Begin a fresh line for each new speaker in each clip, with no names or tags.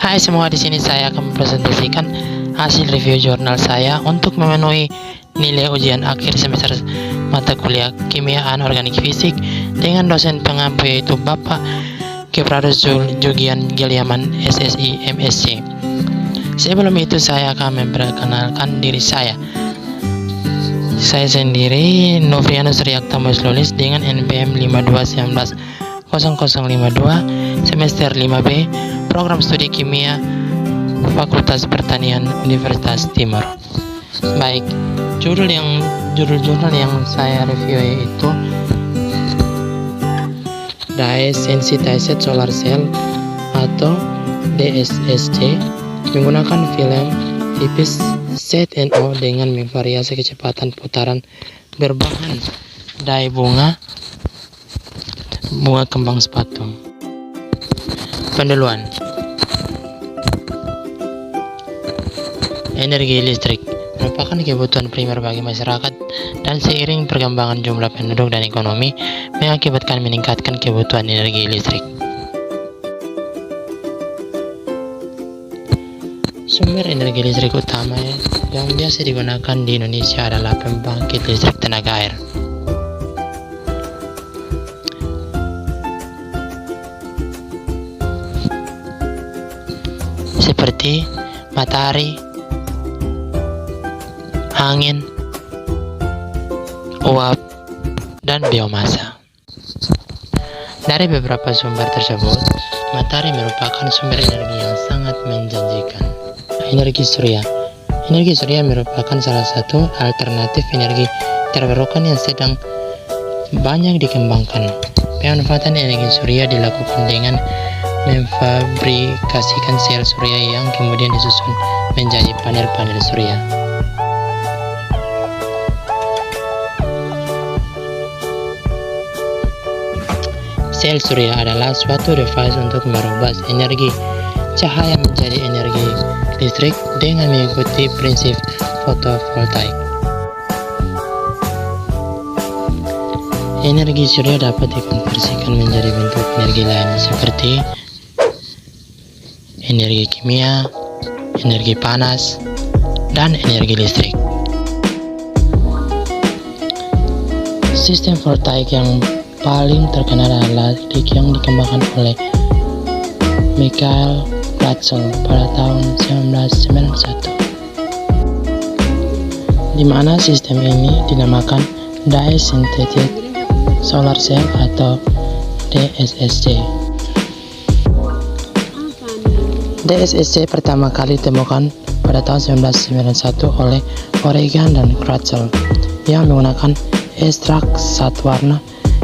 Hai semua, di sini saya akan mempresentasikan hasil review jurnal saya untuk memenuhi nilai ujian akhir semester mata kuliah Kimia Anorganik Fisik dengan dosen pengampu yaitu Bapak Kipradus Jugian Giliaman SSI MSc. Sebelum itu saya akan memperkenalkan diri saya. Saya sendiri Novrianus Riaktamus Lulis dengan NPM 52190052 semester 5B, program studi kimia Fakultas Pertanian Universitas Timur. Baik, judul jurnal yang saya review yaitu Dye Sensitized Solar Cell atau DSSC menggunakan film tipis ZNO dengan variasi kecepatan putaran berbahan dye bunga kembang sepatu. Pendahuluan. Energi listrik merupakan kebutuhan primer bagi masyarakat dan seiring perkembangan jumlah penduduk dan ekonomi mengakibatkan meningkatkan kebutuhan energi listrik. Sumber energi listrik utama yang biasa digunakan di Indonesia adalah pembangkit listrik tenaga air. Seperti matahari, angin, uap, dan biomasa. Dari beberapa sumber tersebut, matahari merupakan sumber energi yang sangat menjanjikan. Energi surya. Energi surya merupakan salah satu alternatif energi terbarukan yang sedang banyak dikembangkan. Pemanfaatan energi surya dilakukan dengan memfabrikasikan sel surya yang kemudian disusun menjadi panel-panel surya. Sel surya adalah suatu device untuk merubah energi cahaya menjadi energi listrik dengan mengikuti prinsip fotovoltaik. Energi surya dapat dikonversikan menjadi bentuk energi lain seperti energi kimia, energi panas, dan energi listrik. Sistem voltaik yang paling terkenal adalah yang dikembangkan oleh Michael Platzel pada tahun 1991, di mana sistem ini dinamakan Dye Synthetic Solar Cell atau DSSC. DSSC pertama kali ditemukan pada tahun 1991 oleh O'Regan dan Kratzel yang menggunakan ekstrak zat warna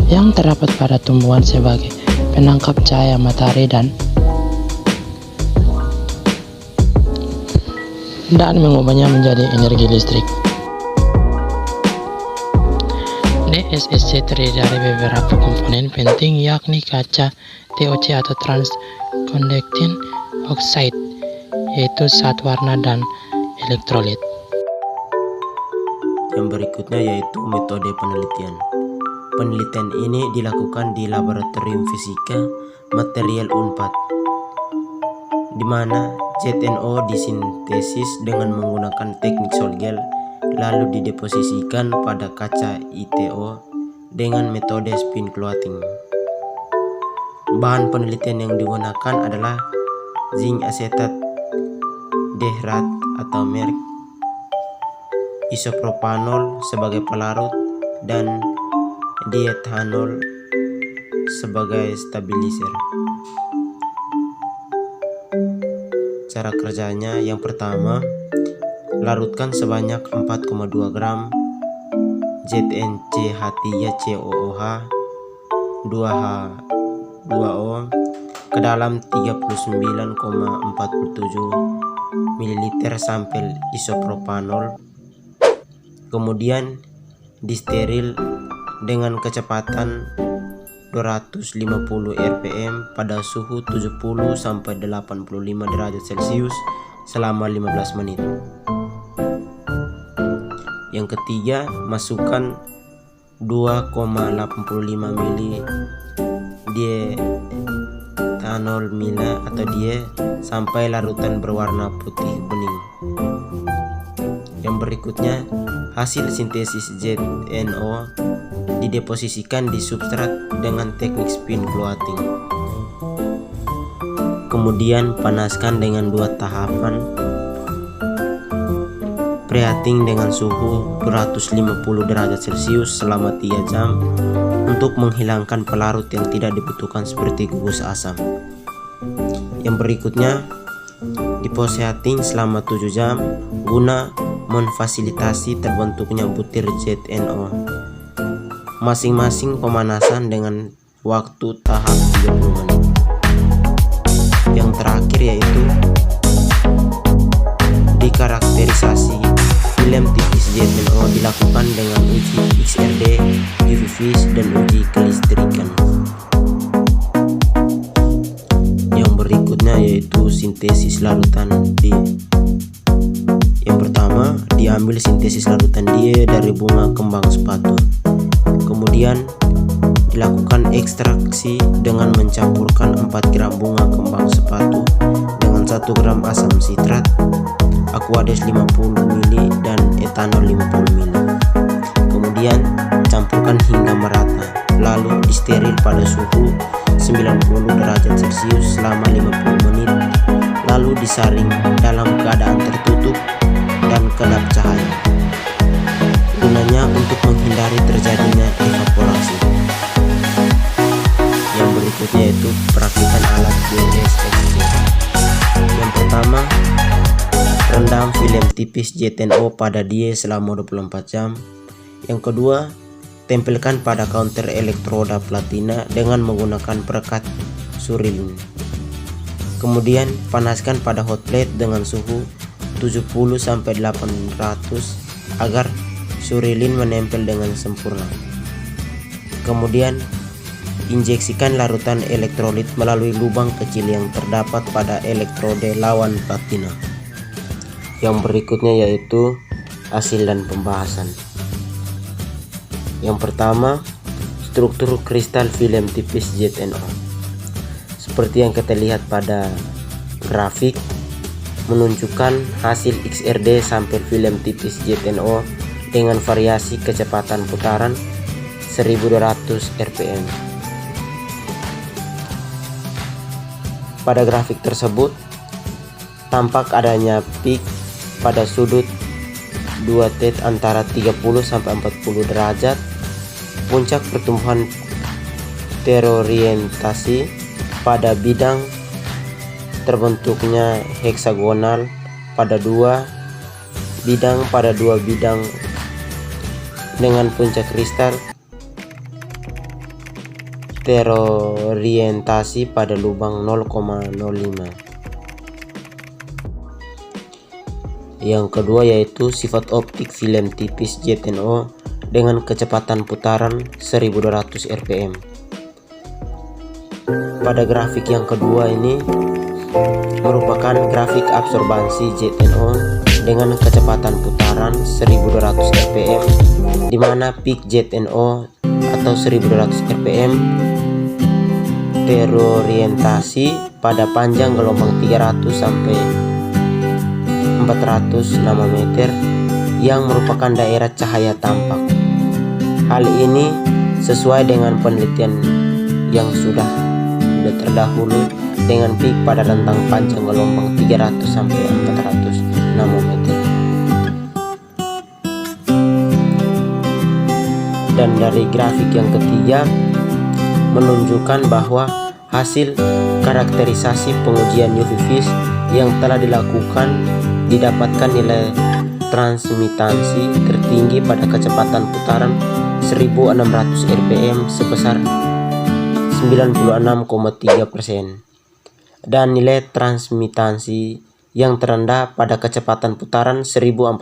yang terdapat pada tumbuhan sebagai penangkap cahaya matahari dan mengubahnya menjadi energi listrik. DSSC terdiri dari beberapa komponen penting yakni kaca TOC atau transconducting oxide, yaitu zat warna dan elektrolit.
Yang berikutnya yaitu metode penelitian. Penelitian ini dilakukan di Laboratorium Fisika Material Unpad, di mana ZNO disintesis dengan menggunakan teknik Sol-Gel lalu dideposisikan pada kaca ITO dengan metode spin clothing. Bahan penelitian yang digunakan adalah zinc asetat dehrat atau merek, isopropanol sebagai pelarut, dan diethanol sebagai stabilizer. Cara kerjanya yang pertama, larutkan sebanyak 4,2 gram ZnCH3COOH 2H2O ke dalam 39,47 ml sampel isopropanol, kemudian disteril dengan kecepatan 250 rpm pada suhu 70-85 derajat Celcius selama 15 menit. Yang ketiga, masukkan 2,85 ml A0 atau Die sampai larutan berwarna putih kuning. Yang berikutnya, hasil sintesis ZNO dideposisikan di substrat dengan teknik spin clothing. Kemudian panaskan dengan 2 tahapan. Preheating dengan suhu 250 derajat Celcius selama 3 jam untuk menghilangkan pelarut yang tidak dibutuhkan seperti gugus asam. Yang berikutnya, di preheating selama 7 jam guna memfasilitasi terbentuknya butir ZNO. Masing-masing pemanasan dengan waktu tahap 30 menit. Yang terakhir yaitu dikarakterisasi film tipis ZNO dilakukan dengan uji XRD, UV phase, dan uji kelistrikan. Yang berikutnya yaitu sintesis larutan Die. Yang pertama, diambil sintesis larutan Die dari bunga kembang sepatu. Kemudian dilakukan ekstraksi dengan mencampurkan 4 gram bunga kembang sepatu dengan 1 gram asam sitrat, aquades 50 ml dan etanol 50 ml. Kemudian campurkan hingga merata, lalu disteril pada suhu 90 derajat Celcius selama 50 menit, lalu disaring dalam keadaan tertutup dan kedap cahaya. Gunanya untuk menghindari terjadinya evaporasi. Yang berikutnya yaitu perakitan alat DSXG. Yang pertama, rendam film tipis ZNO pada Die selama 24 jam. Yang kedua, tempelkan pada counter elektroda platina dengan menggunakan perekat surilin. Kemudian panaskan pada hot plate dengan suhu 70-800 agar surilin menempel dengan sempurna. Kemudian injeksikan larutan elektrolit melalui lubang kecil yang terdapat pada elektrode lawan platina. Yang berikutnya yaitu hasil dan pembahasan. Yang pertama, struktur kristal film tipis ZNO. Seperti yang kita lihat pada grafik, menunjukkan hasil XRD sampel film tipis ZNO dengan variasi kecepatan putaran 1200 rpm. Pada grafik tersebut tampak adanya peak pada sudut 2T antara 30-40 derajat, puncak pertumbuhan terorientasi pada bidang terbentuknya heksagonal pada 2 bidang dengan puncak kristal terorientasi pada lubang 0,05. Yang kedua yaitu sifat optik film tipis ZNO dengan kecepatan putaran 1200 rpm. Pada grafik yang kedua ini merupakan grafik absorbansi ZNO dengan kecepatan putaran 1200 rpm, di mana peak ZNO atau 1200 rpm terorientasi pada panjang gelombang 300 sampai 400 nanometer yang merupakan daerah cahaya tampak. Hal ini sesuai dengan penelitian yang sudah terdahulu dengan peak pada rentang panjang gelombang 300 sampai 400 nanometer. Dan dari grafik yang ketiga menunjukkan bahwa hasil karakterisasi pengujian UV phase yang telah dilakukan didapatkan nilai transmitansi tertinggi pada kecepatan putaran 1600 rpm sebesar 96,3% dan nilai transmitansi yang terendah pada kecepatan putaran 1400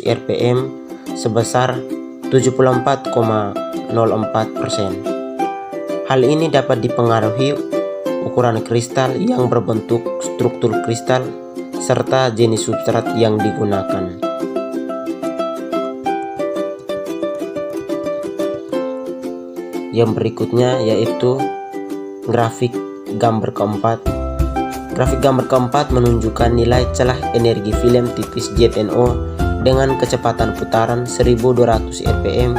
rpm sebesar 74,04%. Hal ini dapat dipengaruhi ukuran kristal yang berbentuk struktur kristal serta jenis substrat yang digunakan. Yang berikutnya yaitu grafik gambar keempat. Grafik gambar keempat menunjukkan nilai celah energi film tipis ZNO dengan kecepatan putaran 1200 rpm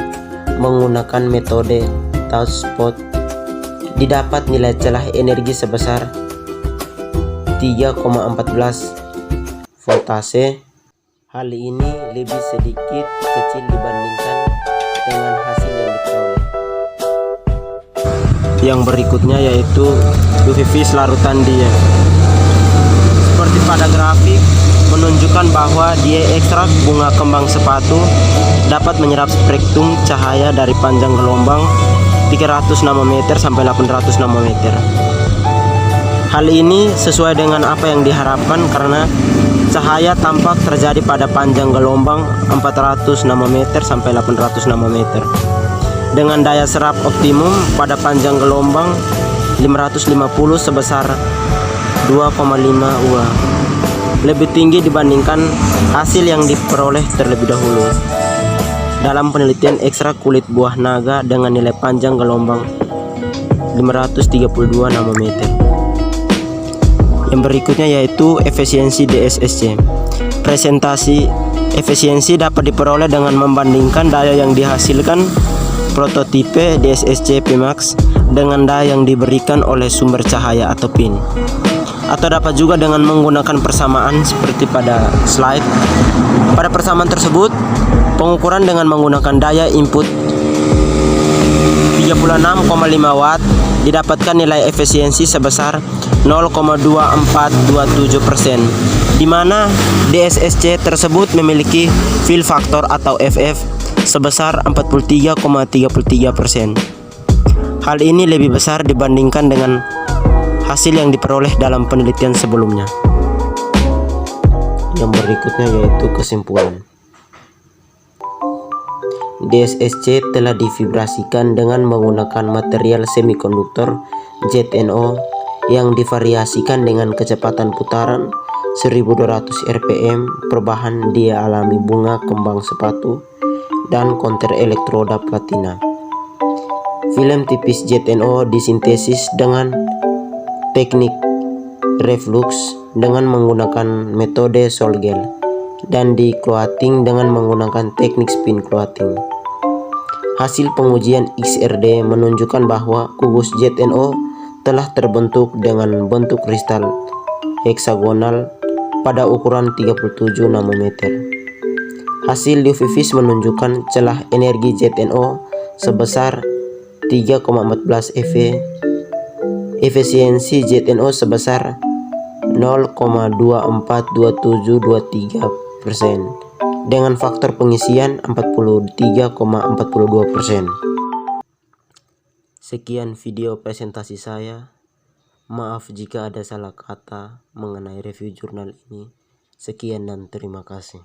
menggunakan metode touch spot. Didapat nilai celah energi sebesar 3,14 voltase. Hal ini lebih sedikit kecil dibandingkan dengan hasil yang diperoleh. Yang berikutnya yaitu UV larutan dia. Seperti pada grafik menunjukkan bahwa dia ekstrak bunga kembang sepatu dapat menyerap spektrum cahaya dari panjang gelombang 300 nanometer sampai 800 nanometer. Hal ini sesuai dengan apa yang diharapkan karena cahaya tampak terjadi pada panjang gelombang 400 nanometer sampai 800 nanometer dengan daya serap optimum pada panjang gelombang 550 sebesar 2,5 UA, lebih tinggi dibandingkan hasil yang diperoleh terlebih dahulu dalam penelitian ekstrak kulit buah naga dengan nilai panjang gelombang 532 nanometer. Yang berikutnya yaitu efisiensi DSSC. Presentasi efisiensi dapat diperoleh dengan membandingkan daya yang dihasilkan prototipe DSSC Pmax dengan daya yang diberikan oleh sumber cahaya atau pin. Atau dapat juga dengan menggunakan persamaan seperti pada slide. Pada persamaan tersebut, pengukuran dengan menggunakan daya input 36,5 watt didapatkan nilai efisiensi sebesar 0,2427%, di mana DSSC tersebut memiliki fill factor atau FF sebesar 43,33%. Hal ini lebih besar dibandingkan dengan hasil yang diperoleh dalam penelitian sebelumnya. Yang berikutnya yaitu kesimpulan. DSSC telah divibrasikan dengan menggunakan material semikonduktor ZNO yang divariasikan dengan kecepatan putaran 1200 rpm, perubahan dia alami bunga kembang sepatu, dan konter elektroda platina. Film tipis ZNO disintesis dengan teknik reflux dengan menggunakan metode Solgel dan di clothing dengan menggunakan teknik spin clothing. Hasil pengujian XRD menunjukkan bahwa kubus ZNO telah terbentuk dengan bentuk kristal heksagonal pada ukuran 37 nanometer. Hasil UV menunjukkan celah energi ZNO sebesar 3,14 eV, efisiensi ZNO sebesar 0,242723% dengan faktor pengisian 43,42%. Sekian video presentasi saya. Maaf jika ada salah kata mengenai review jurnal ini. Sekian dan terima kasih.